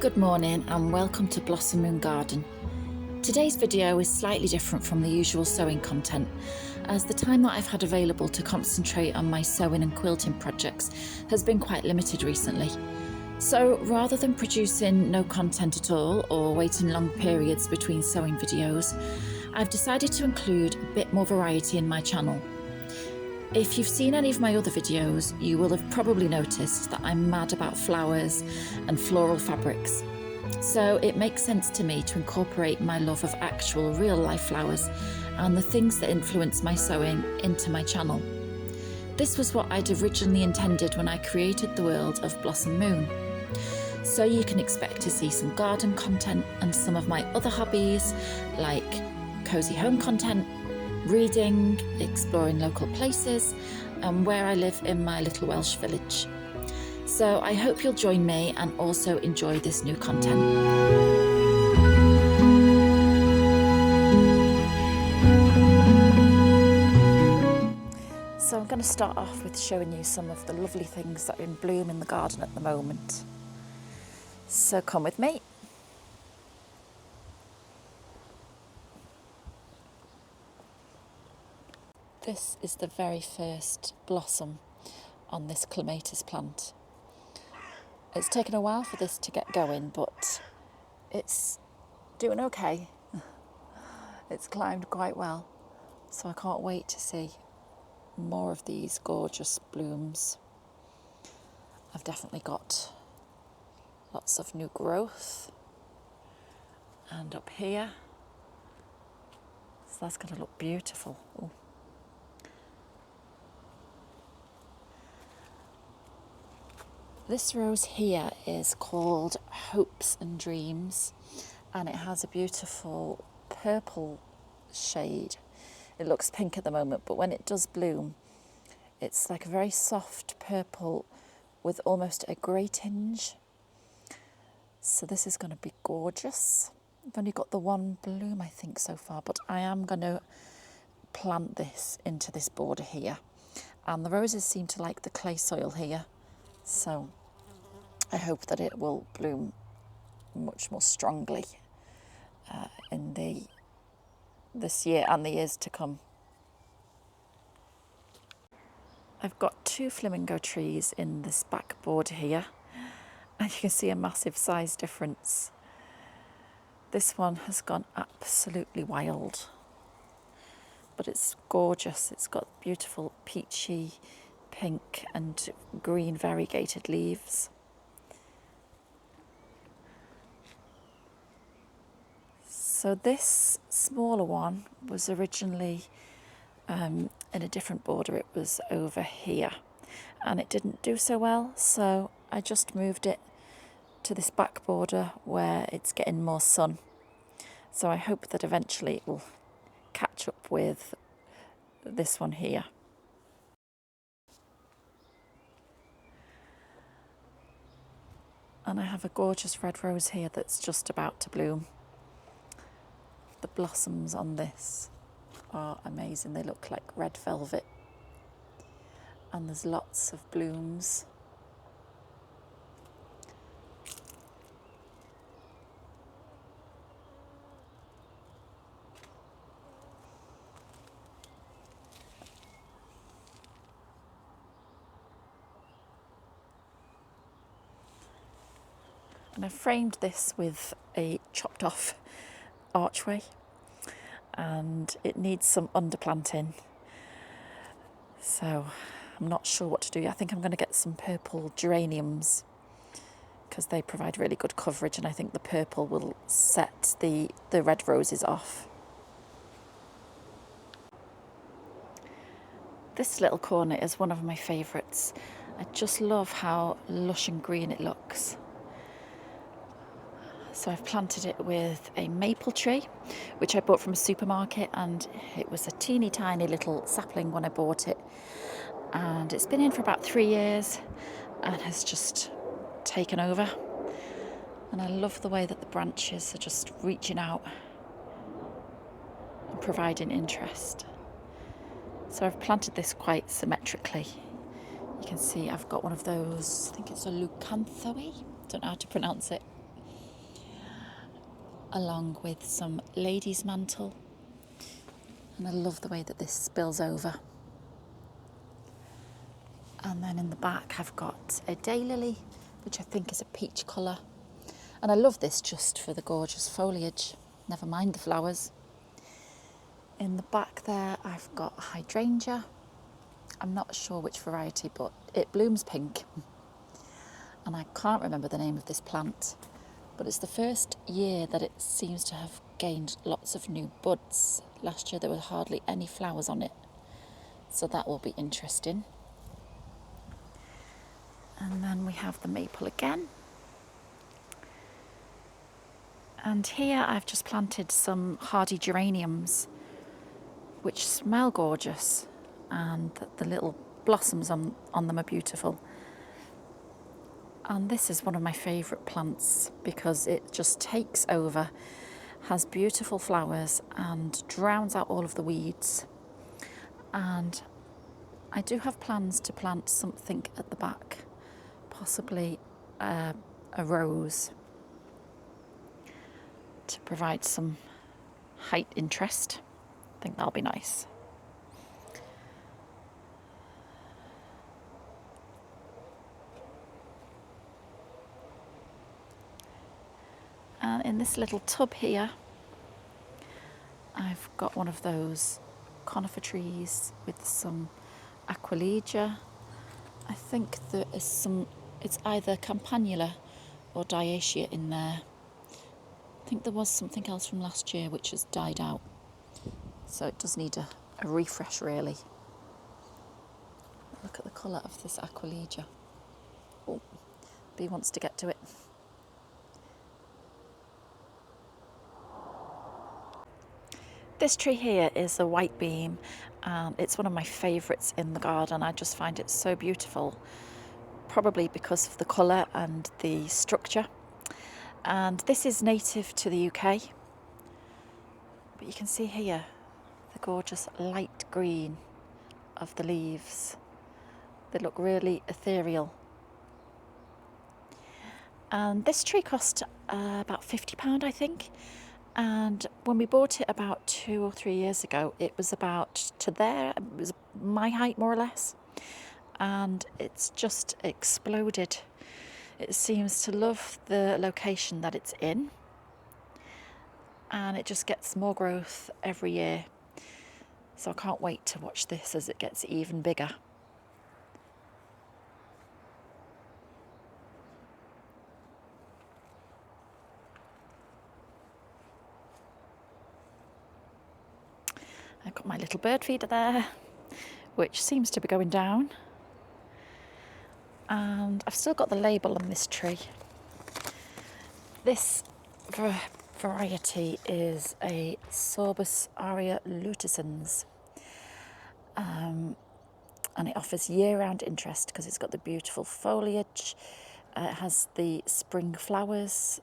Good morning and welcome to Blossom Moon Garden. Today's video is slightly different from the usual sewing content, as the time that I've had available to concentrate on my sewing and quilting projects has been quite limited recently. So rather than producing no content at all or waiting long periods between sewing videos, I've decided to include a bit more variety in my channel. If you've seen any of my other videos, you will have probably noticed that I'm mad about flowers and floral fabrics. So it makes sense to me to incorporate my love of actual real-life flowers and the things that influence my sewing into my channel. This was what I'd originally intended when I created the world of Blossom Moon. So you can expect to see some garden content and some of my other hobbies like cozy home content, reading, exploring local places, and where I live in my little Welsh village. So I hope you'll join me and also enjoy this new content. So I'm going to start off with showing you some of the lovely things that are in bloom in the garden at the moment. So come with me. This is the very first blossom on this clematis plant. It's taken a while for this to get going, but it's doing okay. It's climbed quite well, so I can't wait to see more of these gorgeous blooms. I've definitely got lots of new growth, and up here, so that's going to look beautiful. Ooh. This rose here is called Hopes and Dreams, and it has a beautiful purple shade. It looks pink at the moment, but when it does bloom, it's like a very soft purple with almost a grey tinge. So this is going to be gorgeous. I've only got the one bloom, I think, so far, but I am going to plant this into this border here. And the roses seem to like the clay soil here, so I hope that it will bloom much more strongly in this year and the years to come. I've got two flamingo trees in this back border here, and you can see a massive size difference. This one has gone absolutely wild, but it's gorgeous. It's got beautiful peachy pink and green variegated leaves. So this smaller one was originally in a different border. It was over here and it didn't do so well, so I just moved it to this back border where it's getting more sun. So I hope that eventually it will catch up with this one here. And I have a gorgeous red rose here that's just about to bloom. The blossoms on this are amazing. They look like red velvet, and there's lots of blooms. And I framed this with a chopped off archway, and it needs some underplanting, so I'm not sure what to do. I think I'm going to get some purple geraniums because they provide really good coverage, and I think the purple will set the red roses off. This little corner is one of my favourites. I just love how lush and green it looks. So I've planted it with a maple tree, which I bought from a supermarket, and it was a teeny tiny little sapling when I bought it. And it's been in for about 3 years and has just taken over. And I love the way that the branches are just reaching out and providing interest. So I've planted this quite symmetrically. You can see I've got one of those, I think it's a leucanthoi, don't know how to pronounce it. along with some lady's mantle. And I love the way that this spills over. And then in the back I've got a daylily, which I think is a peach colour. And I love this just for the gorgeous foliage, never mind the flowers. In the back there I've got a hydrangea. I'm not sure which variety, but it blooms pink. And I can't remember the name of this plant, but it's the first year that it seems to have gained lots of new buds. Last year there were hardly any flowers on it, so that will be interesting. And then we have the maple again. And here I've just planted some hardy geraniums, which smell gorgeous, and the little blossoms on them are beautiful. And this is one of my favourite plants because it just takes over, has beautiful flowers and drowns out all of the weeds. And I do have plans to plant something at the back, possibly a rose, to provide some height interest. I think that'll be nice. And in this little tub here, I've got one of those conifer trees with some aquilegia. I think there is some, it's either campanula or diacia in there. I think there was something else from last year which has died out. So it does need a refresh really. Look at the colour of this aquilegia. Oh, bee wants to get to it. This tree here is a white beam. It's one of my favourites in the garden. I just find it so beautiful, probably because of the colour and the structure. And this is native to the UK. But you can see here the gorgeous light green of the leaves. They look really ethereal. And this tree cost about £50, I think. And when we bought it about 2 or 3 years ago, it was about to there, it was my height more or less. And it's just exploded. It seems to love the location that it's in. And it just gets more growth every year. So I can't wait to watch this as it gets even bigger. I've got my little bird feeder there, which seems to be going down. And I've still got the label on this tree. This variety is a Sorbus aria luticens. And it offers year-round interest because it's got the beautiful foliage. It has the spring flowers,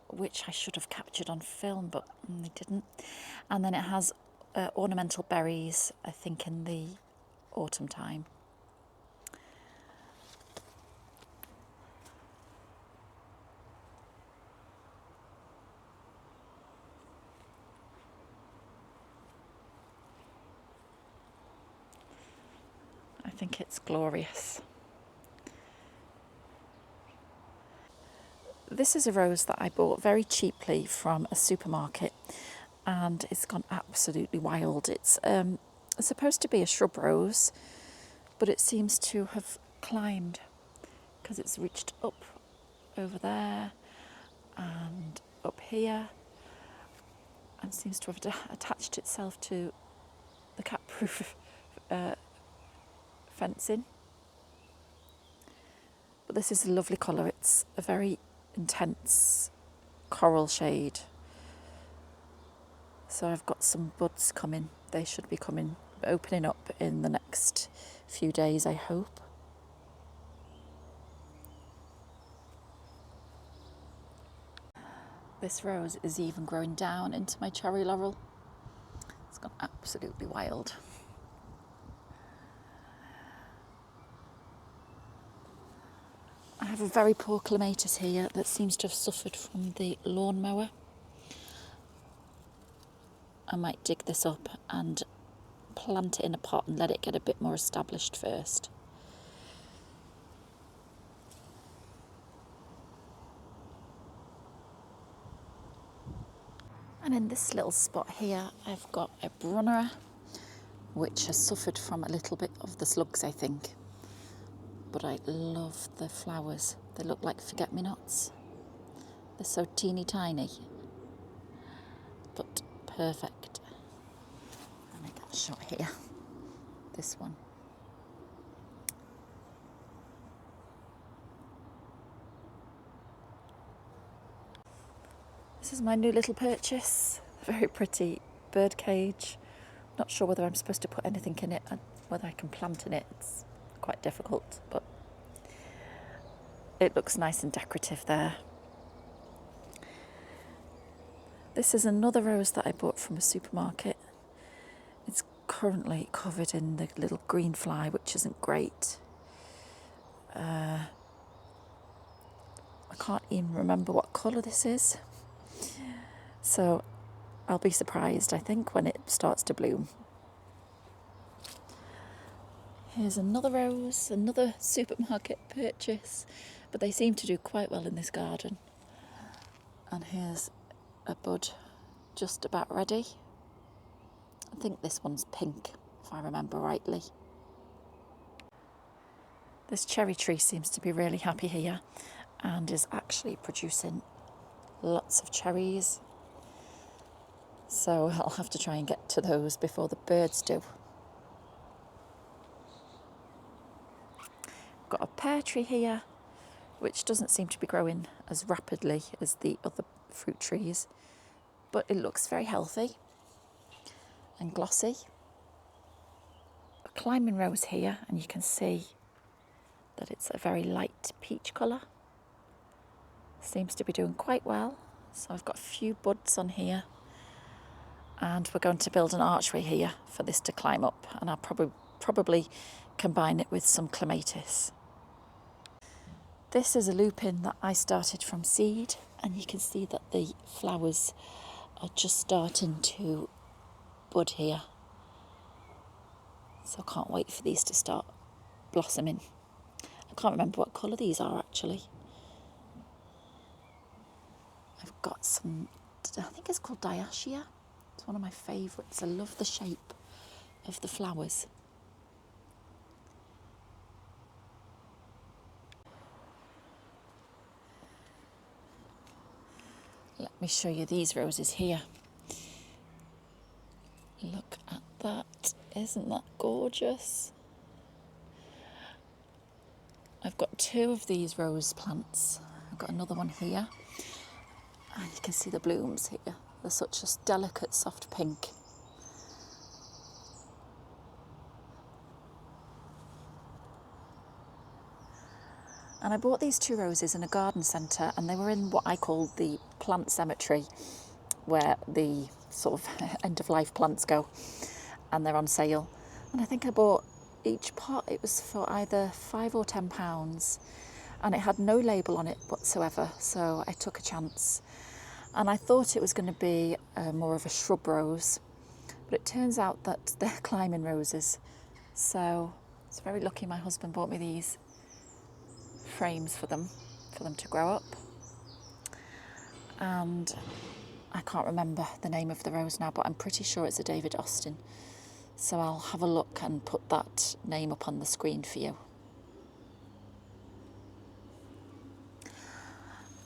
which I should have captured on film, but I didn't. And then it has ornamental berries, I think, in the autumn time. I think it's glorious. This is a rose that I bought very cheaply from a supermarket, and it's gone absolutely wild. It's supposed to be a shrub rose, but it seems to have climbed because it's reached up over there and up here, and seems to have attached itself to the cat-proof fencing. But this is a lovely colour. It's a very intense coral shade. So I've got some buds coming. They should be coming, opening up in the next few days, I hope. This rose is even growing down into my cherry laurel. It's gone absolutely wild. I have a very poor clematis here that seems to have suffered from the lawnmower. I might dig this up and plant it in a pot and let it get a bit more established first. And in this little spot here, I've got a brunnera, which has suffered from a little bit of the slugs, I think. But I love the flowers. They look like forget-me-nots. They're so teeny tiny, but perfect. And I got a shot here. This one. This is my new little purchase. Very pretty bird cage. Not sure whether I'm supposed to put anything in it, whether I can plant in it. It's quite difficult, but it looks nice and decorative there. This is another rose that I bought from a supermarket. It's currently covered in the little green fly, which isn't great. I can't even remember what colour this is. So I'll be surprised, I think, when it starts to bloom. Here's another rose, another supermarket purchase, but they seem to do quite well in this garden. And here's a bud just about ready. I think this one's pink, if I remember rightly. This cherry tree seems to be really happy here and is actually producing lots of cherries. So I'll have to try and get to those before the birds do. Got a pear tree here, which doesn't seem to be growing as rapidly as the other fruit trees, but it looks very healthy and glossy. A climbing rose here, and you can see that it's a very light peach colour. Seems to be doing quite well. So I've got a few buds on here, and we're going to build an archway here for this to climb up, and I'll probably combine it with some clematis. This is a lupin that I started from seed, and you can see that the flowers are just starting to bud here. So I can't wait for these to start blossoming. I can't remember what colour these are actually. I've got some, I think it's called diacia. It's one of my favourites. I love the shape of the flowers. Let me show you these roses here. Look at that. Isn't that gorgeous? I've got two of these rose plants. I've got another one here. And you can see the blooms here. They're such a delicate, soft pink. And I bought these two roses in a garden centre, and they were in what I call the plant cemetery, where the sort of end-of-life plants go, and they're on sale. And I think I bought each pot, it was for either £5 or £10, and it had no label on it whatsoever, so I took a chance. And I thought it was going to be more of a shrub rose, but it turns out that they're climbing roses. So it's very lucky my husband bought me these frames for them to grow up. And I can't remember the name of the rose now, but I'm pretty sure it's a David Austin. So I'll have a look and put that name up on the screen for you.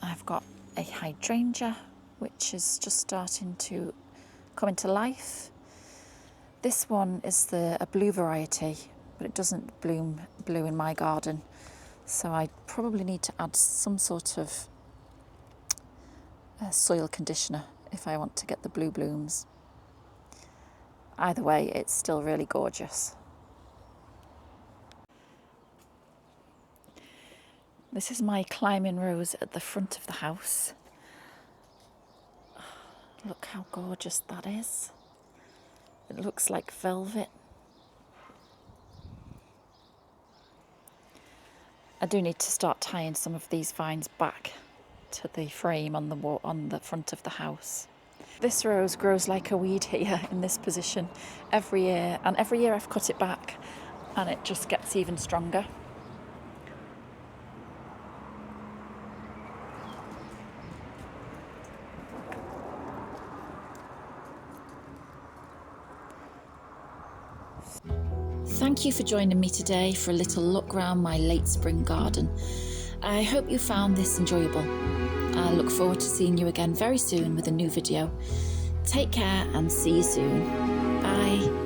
I've got a hydrangea, which is just starting to come into life. This one is a blue variety, but it doesn't bloom blue in my garden. So I probably need to add some sort of soil conditioner if I want to get the blue blooms. Either way, it's still really gorgeous. This is my climbing rose at the front of the house. Look how gorgeous that is. It looks like velvet. I do need to start tying some of these vines back to the frame on the wall, on the front of the house. This rose grows like a weed here in this position every year, and every year I've cut it back and it just gets even stronger. Thank you for joining me today for a little look round my late spring garden. I hope you found this enjoyable. I look forward to seeing you again very soon with a new video. Take care and see you soon. Bye.